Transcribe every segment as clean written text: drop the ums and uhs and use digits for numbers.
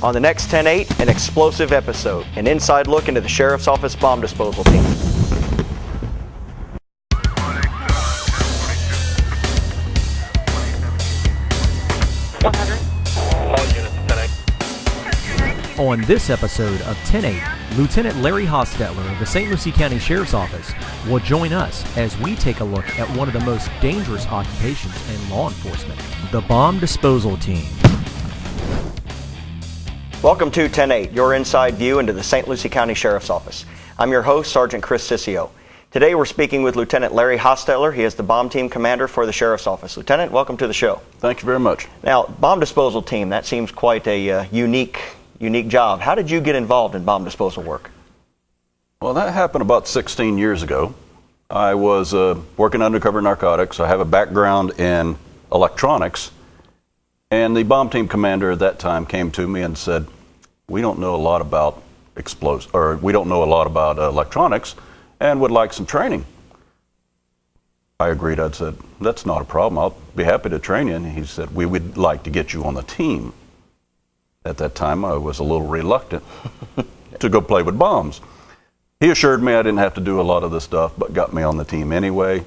On the next 10-8, an explosive episode, an inside look into the Sheriff's Office bomb disposal team. On this episode of 10-8, Lieutenant Larry Hostetler of the St. Lucie County Sheriff's Office will join us as we take a look at one of the most dangerous occupations in law enforcement, the bomb disposal team. Welcome to 10-8, your inside view into the St. Lucie County Sheriff's Office. I'm your host, Sergeant Chris Ciccio. Today we're speaking with Lieutenant Larry Hostetler. He is the bomb team commander for the Sheriff's Office. Lieutenant, welcome to the show. Thank you very much. Now, bomb disposal team, that seems quite a unique job. How did you get involved in bomb disposal work? Well, that happened about 16 years ago. I was working undercover narcotics. I have a background in electronics. And the bomb team commander at that time came to me and said, we don't know a lot about electronics and would like some training. I agreed. I said, that's not a problem. I'll be happy to train you. And he said, we would like to get you on the team. At that time, I was a little reluctant to go play with bombs. He assured me I didn't have to do a lot of this stuff, but got me on the team anyway.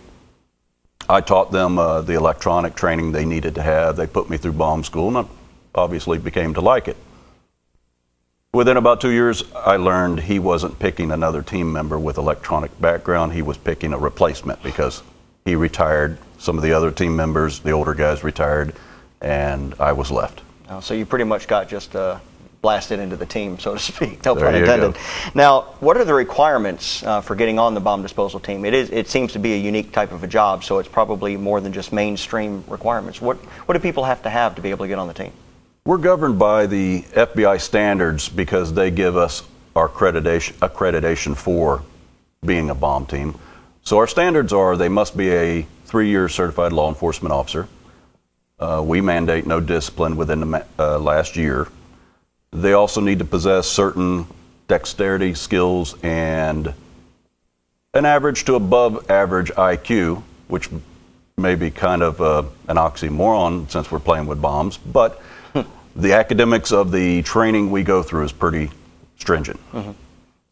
I taught them the electronic training they needed to have. They put me through bomb school, and I obviously became to like it. Within about 2 years, I learned he wasn't picking another team member with electronic background. He was picking a replacement because he retired. Some of the other team members, the older guys, retired, and I was left. So you pretty much got just blasted into the team, so to speak. No There pun you intended. go. Now, what are the requirements for getting on the bomb disposal team? It seems to be a unique type of a job, so it's probably more than just mainstream requirements. What do people have to be able to get on the team? We're governed by the FBI standards because they give us our accreditation for being a bomb team. So our standards are they must be a 3-year certified law enforcement officer. We mandate no discipline within the last year. They also need to possess certain dexterity skills and an average to above average IQ, which may be kind of an oxymoron since we're playing with bombs, but the academics of the training we go through is pretty stringent. Mm-hmm.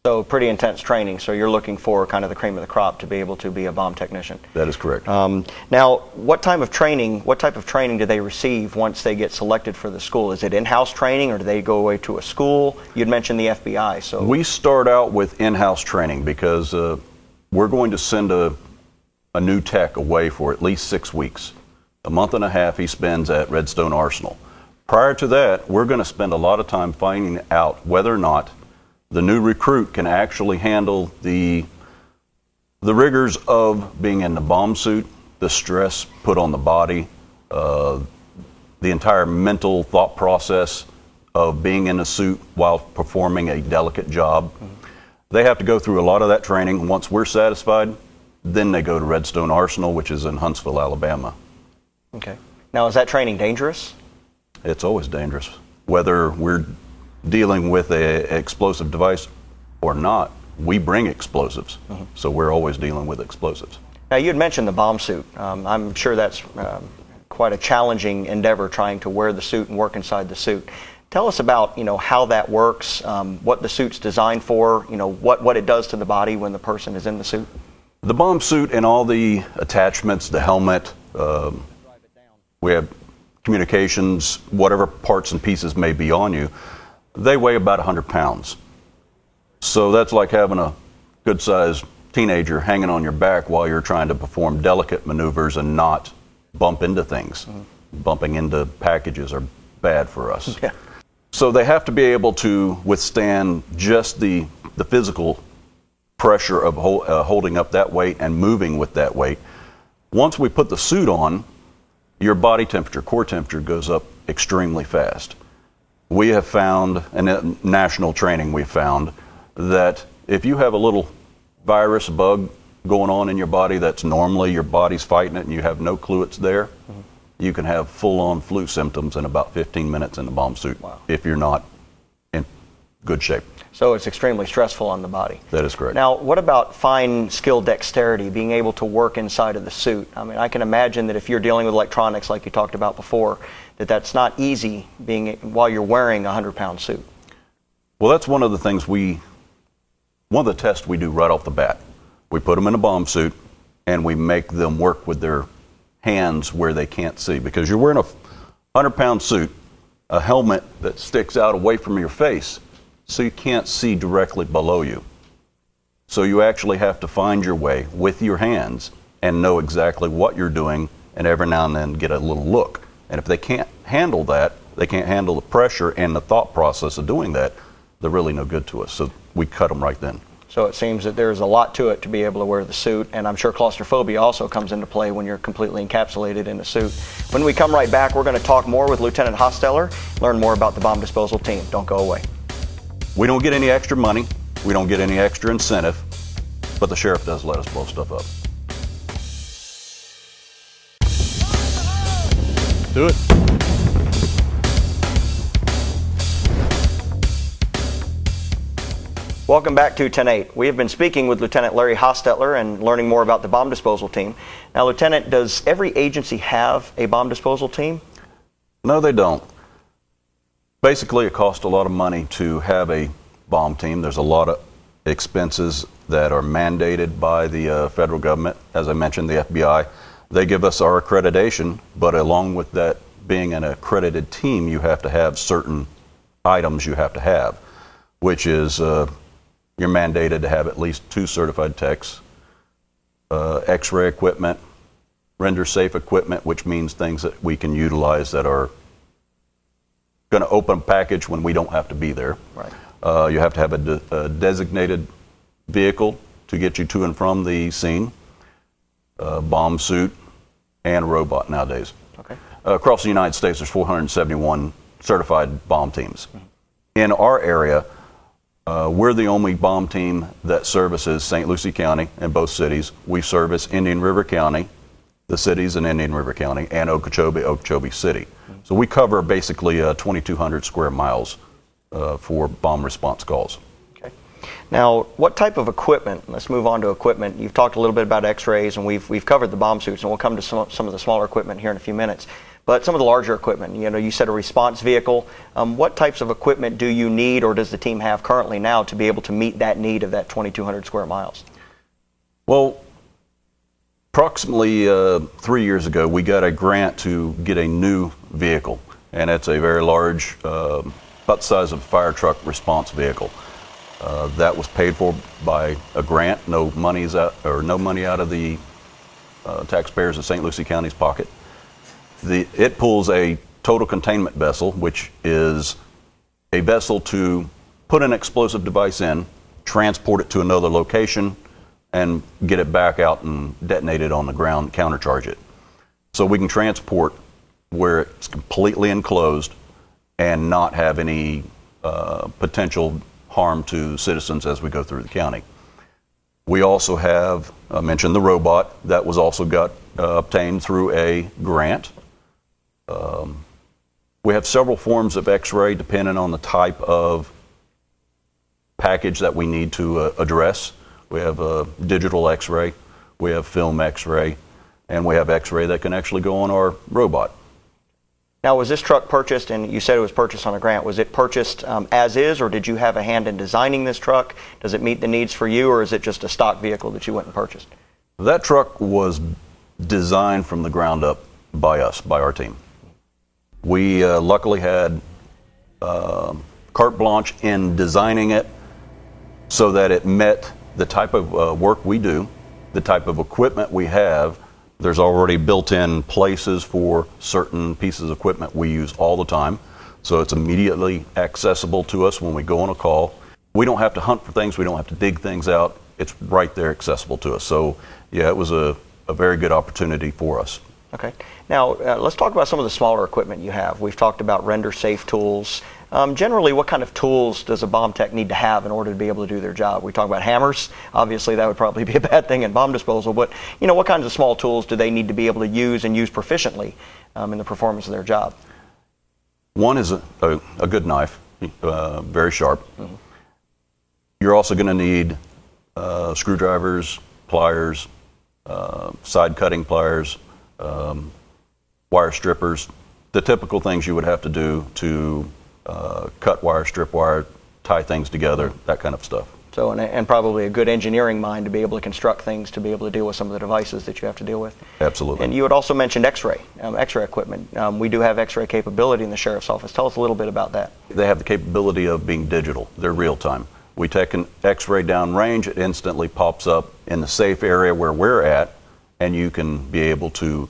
So pretty intense training, so you're looking for kind of the cream of the crop to be able to be a bomb technician. That is correct. Now, what type of training do they receive once they get selected for the school? Is it in-house training, or do they go away to a school? You'd mentioned the FBI, so... We start out with in-house training because we're going to send a new tech away for at least 6 weeks. A month and a half he spends at Redstone Arsenal. Prior to that, we're going to spend a lot of time finding out whether or not the new recruit can actually handle the rigors of being in the bomb suit, the stress put on the body, the entire mental thought process of being in a suit while performing a delicate job. Mm-hmm. They have to go through a lot of that training. Once we're satisfied, then they go to Redstone Arsenal, which is in Huntsville, Alabama. Okay. Now, is that training dangerous? It's always dangerous. Whether we're dealing with an explosive device or not, we bring explosives. Mm-hmm. So we're always dealing with explosives. Now, you had mentioned the bomb suit. I'm sure that's quite a challenging endeavor, trying to wear the suit and work inside the suit. Tell us about, how that works, what the suit's designed for, what it does to the body when the person is in the suit. The bomb suit and all the attachments, the helmet, we have communications, whatever parts and pieces may be on you, they weigh about 100 pounds. So that's like having a good-sized teenager hanging on your back while you're trying to perform delicate maneuvers and not bump into things. Mm-hmm. Bumping into packages are bad for us. Yeah. So they have to be able to withstand just the physical pressure of holding up that weight and moving with that weight. Once we put the suit on, your body temperature, core temperature, goes up extremely fast. We have found, and in national training we've found, that if you have a little virus, bug going on in your body that's normally your body's fighting it and you have no clue it's there, mm-hmm. you can have full-on flu symptoms in about 15 minutes in the bomb suit. Wow. If you're not in good shape. So it's extremely stressful on the body. That is correct. Now, what about fine skill dexterity, being able to work inside of the suit? I mean, I can imagine that if you're dealing with electronics like you talked about before, that's not easy while you're wearing a 100-pound suit. Well, that's one of the things one of the tests we do right off the bat. We put them in a bomb suit and we make them work with their hands where they can't see, because you're wearing a 100-pound suit, a helmet that sticks out away from your face, so you can't see directly below you. So you actually have to find your way with your hands and know exactly what you're doing, and every now and then get a little look. And if they can't handle that, they can't handle the pressure and the thought process of doing that, they're really no good to us. So we cut them right then. So it seems that there's a lot to it to be able to wear the suit, and I'm sure claustrophobia also comes into play when you're completely encapsulated in a suit. When we come right back, we're going to talk more with Lieutenant Hostettler, learn more about the bomb disposal team. Don't go away. We don't get any extra money. We don't get any extra incentive, but the sheriff does let us blow stuff up. Do it. Welcome back to 10-8. We have been speaking with Lieutenant Larry Hostettler and learning more about the bomb disposal team. Now, Lieutenant, does every agency have a bomb disposal team? No, they don't. Basically, it costs a lot of money to have a bomb team. There's a lot of expenses that are mandated by the federal government. As I mentioned, the FBI, they give us our accreditation, but along with that being an accredited team, you have to have certain items you have to have, which is you're mandated to have at least 2 certified techs, x-ray equipment, render safe equipment, which means things that we can utilize that are going to open a package when we don't have to be there. Right. You have to have a designated vehicle to get you to and from the scene, bomb suit, and a robot nowadays. Okay. Across the United States, there's 471 certified bomb teams. Mm-hmm. In our area, we're the only bomb team that services St. Lucie County and both cities. We service Indian River County, the cities in Indian River County, and Okeechobee City. Mm-hmm. So we cover basically 2,200 square miles for bomb response calls. Okay. Now, what type of equipment, let's move on to equipment. You've talked a little bit about x-rays, and we've covered the bomb suits, and we'll come to some of the smaller equipment here in a few minutes. But some of the larger equipment, you said a response vehicle. What types of equipment do you need, or does the team have currently now, to be able to meet that need of that 2,200 square miles? Well, approximately 3 years ago, we got a grant to get a new vehicle, and it's a very large, about the size of a fire truck response vehicle. That was paid for by a grant. No money out of the taxpayers of St. Lucie County's pocket. It pulls a total containment vessel, which is a vessel to put an explosive device in, transport it to another location, and get it back out and detonate it on the ground, countercharge it. So we can transport where it's completely enclosed and not have any potential harm to citizens as we go through the county. We also have, I mentioned the robot, that was also obtained through a grant. We have several forms of x-ray depending on the type of package that we need to address. We have a digital x-ray, we have film x-ray, and we have x-ray that can actually go on our robot. Now, was this truck purchased, and you said it was purchased on a grant, was it purchased as is, or did you have a hand in designing this truck? Does it meet the needs for you, or is it just a stock vehicle that you went and purchased? That truck was designed from the ground up by us, by our team. We luckily had carte blanche in designing it so that it met the type of work we do, the type of equipment we have. There's already built-in places for certain pieces of equipment we use all the time, so it's immediately accessible to us when we go on a call. We don't have to hunt for things, we don't have to dig things out. It's right there accessible to us. So yeah, it was a very good opportunity for us. Okay. Now, let's talk about some of the smaller equipment you have. We've talked about render safe tools. Generally, what kind of tools does a bomb tech need to have in order to be able to do their job? We talk about hammers. Obviously, that would probably be a bad thing in bomb disposal, but what kinds of small tools do they need to be able to use and use proficiently in the performance of their job? One is a good knife, very sharp. Mm-hmm. You're also going to need screwdrivers, pliers, side cutting pliers, wire strippers, the typical things you would have to do to cut wire, strip wire, tie things together, that kind of stuff. So, and probably a good engineering mind to be able to construct things to be able to deal with some of the devices that you have to deal with. Absolutely. And you had also mentioned X-ray equipment. We do have X-ray capability in the Sheriff's Office. Tell us a little bit about that. They have the capability of being digital. They're real time. We take an X-ray downrange, it instantly pops up in the safe area where we're at, and you can be able to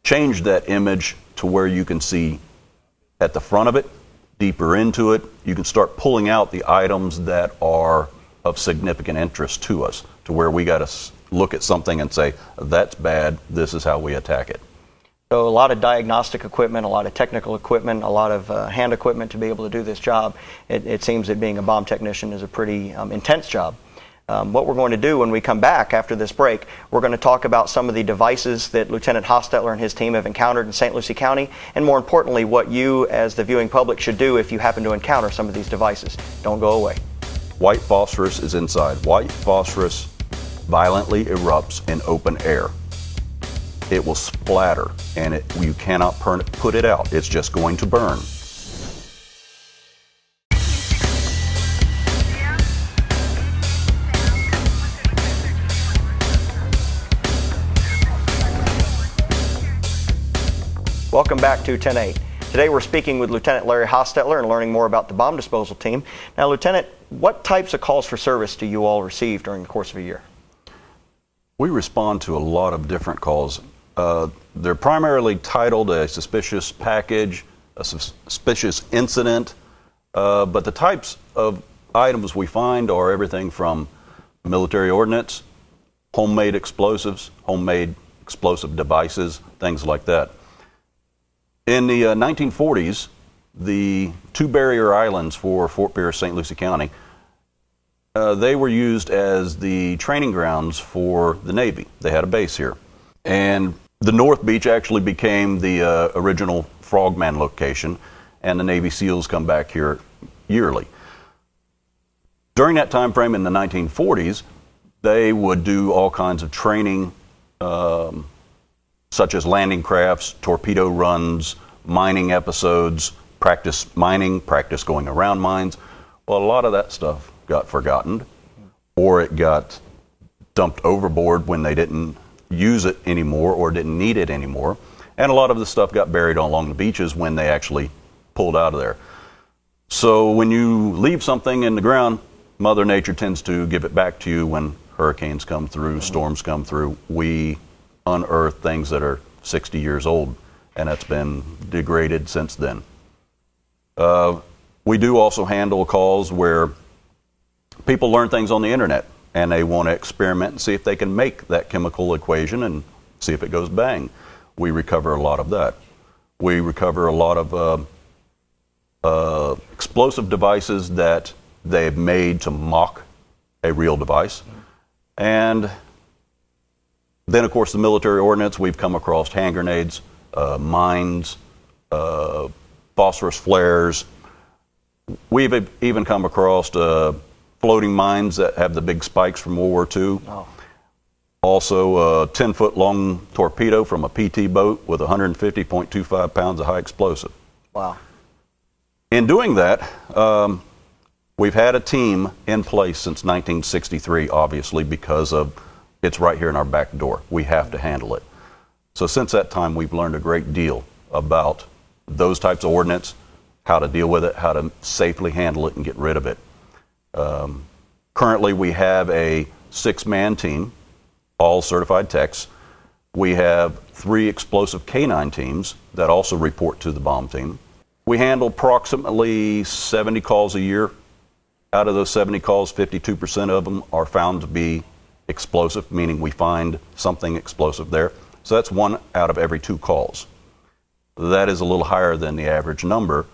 change that image to where you can see at the front of it, deeper into it. You can start pulling out the items that are of significant interest to us, to where we got to look at something and say, that's bad, this is how we attack it. So a lot of diagnostic equipment, a lot of technical equipment, a lot of hand equipment to be able to do this job. It seems that being a bomb technician is a pretty intense job. What we're going to do when we come back after this break, we're going to talk about some of the devices that Lieutenant Hostetler and his team have encountered in St. Lucie County, and more importantly, what you as the viewing public should do if you happen to encounter some of these devices. Don't go away. White phosphorus is inside. White phosphorus violently erupts in open air. It will splatter, and you cannot put it out. It's just going to burn. Welcome back to 10-8. Today we're speaking with Lieutenant Larry Hostetler and learning more about the bomb disposal team. Now, Lieutenant, what types of calls for service do you all receive during the course of a year? We respond to a lot of different calls. They're primarily titled a suspicious package, a suspicious incident, but the types of items we find are everything from military ordnance, homemade explosives, homemade explosive devices, things like that. In the 1940s, the two barrier islands for Fort Pierce, St. Lucie County, they were used as the training grounds for the Navy. They had a base here. And the North Beach actually became the original Frogman location, and the Navy SEALs come back here yearly. During that time frame in the 1940s, they would do all kinds of training, such as landing crafts, torpedo runs, mining episodes, practice mining, practice going around mines. Well, a lot of that stuff got forgotten, or it got dumped overboard when they didn't use it anymore or didn't need it anymore. And a lot of the stuff got buried along the beaches when they actually pulled out of there. So when you leave something in the ground, Mother Nature tends to give it back to you when hurricanes come through, storms come through. We unearth things that are 60 years old, and that's been degraded since then. We do also handle calls where people learn things on the internet, and they want to experiment and see if they can make that chemical equation and see if it goes bang. We recover a lot of that. We recover a lot of explosive devices that they've made to mock a real device. And then, of course, the military ordnance, we've come across hand grenades, mines, phosphorus flares. We've even come across floating mines that have the big spikes from World War II. Oh. Also, a 10-foot long torpedo from a PT boat with 150.25 pounds of high explosive. Wow. In doing that, we've had a team in place since 1963, obviously, because of it's right here in our back door. We have to handle it. So since that time, we've learned a great deal about those types of ordnance, how to deal with it, how to safely handle it and get rid of it. Currently, we have a 6-man team, all certified techs. We have 3 explosive K9 teams that also report to the bomb team. We handle approximately 70 calls a year. Out of those 70 calls, 52% of them are found to be explosive, meaning we find something explosive there. So that's 1 out of every 2 calls. That is a little higher than the average number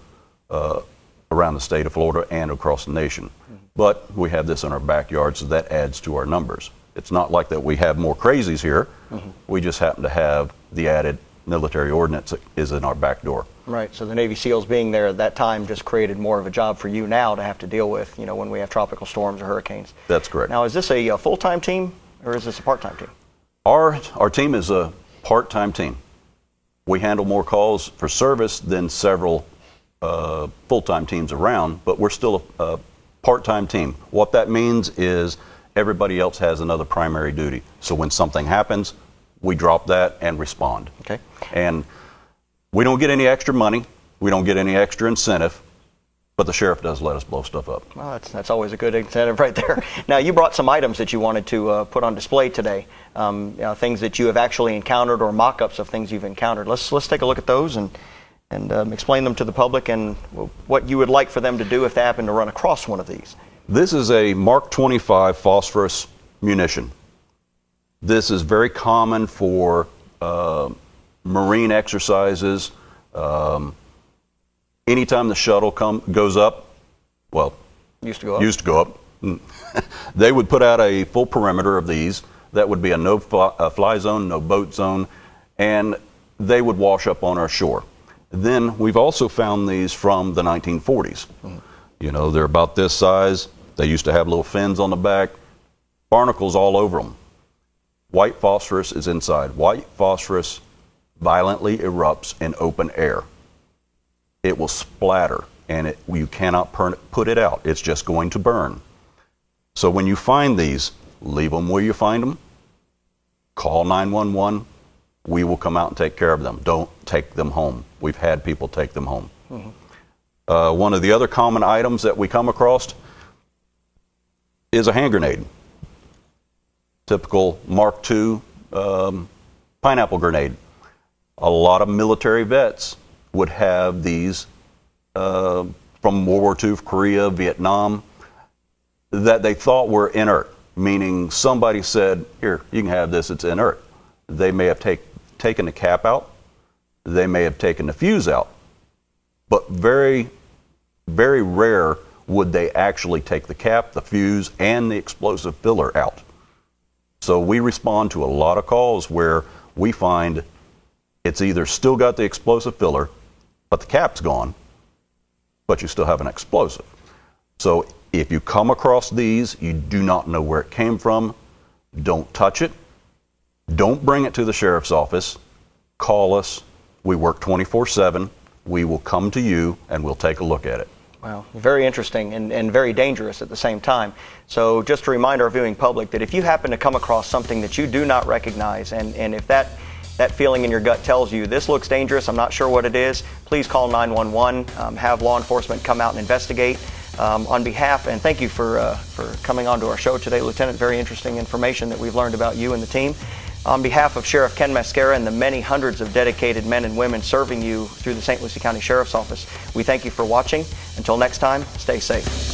around the state of Florida and across the nation. But we have this in our backyard, so that adds to our numbers. It's not like that we have more crazies here. We just happen to have the added military ordnance that is in our back door. Right, so the Navy SEALs being there at that time just created more of a job for you now to have to deal with, you know, when we have tropical storms or hurricanes. That's correct. Now, is this a full-time team or is this a part-time team? Our team is a part-time team. We handle more calls for service than several full-time teams around, but we're still a part-time team. What that means is everybody else has another primary duty. So when something happens, we drop that and respond. Okay. And we don't get any extra money. We don't get any extra incentive. But the sheriff does let us blow stuff up. Well, that's always a good incentive right there. Now, you brought some items that you wanted to put on display today, things that you have actually encountered or mock-ups of things you've encountered. Let's take a look at those and explain them to the public and what you would like for them to do if they happen to run across one of these. This is a Mark 25 phosphorus munition. This is very common for marine exercises. Anytime the shuttle goes up, well, used to go up, they would put out a full perimeter of these. That would be a no-fly zone, no boat zone, and they would wash up on our shore. Then we've also found these from the 1940s. You know, they're about this size. They used to have little fins on the back, barnacles all over them. White phosphorus is inside. White phosphorus violently erupts in open air. It will splatter, and you cannot put it out. It's just going to burn. So when you find these, leave them where you find them. Call 911. We will come out and take care of them. Don't take them home. We've had people take them home. One of the other common items that we come across is a hand grenade. Typical Mark II pineapple grenade. A lot of military vets would have these from World War II, Korea, Vietnam, that they thought were inert, meaning somebody said, here, you can have this, it's inert. They may have taken the cap out, they may have taken the fuse out, but very, very rare would they actually take the cap, the fuse, and the explosive filler out. So we respond to a lot of calls where we find it's either still got the explosive filler, but the cap's gone, but you still have an explosive. So if you come across these, you do not know where it came from, don't touch it. Don't bring it to the sheriff's office. Call us. We work 24/7. We will come to you and we'll take a look at it. Wow, very interesting and very dangerous at the same time. So just to remind our viewing public that if you happen to come across something that you do not recognize, and if that feeling in your gut tells you this looks dangerous, I'm not sure what it is, please call 911, have law enforcement come out and investigate. On behalf, and thank you for coming on to our show today, Lieutenant. Very interesting information that we've learned about you and the team. On behalf of Sheriff Ken Mascara and the many hundreds of dedicated men and women serving you through the St. Lucie County Sheriff's Office, we thank you for watching. Until next time, stay safe.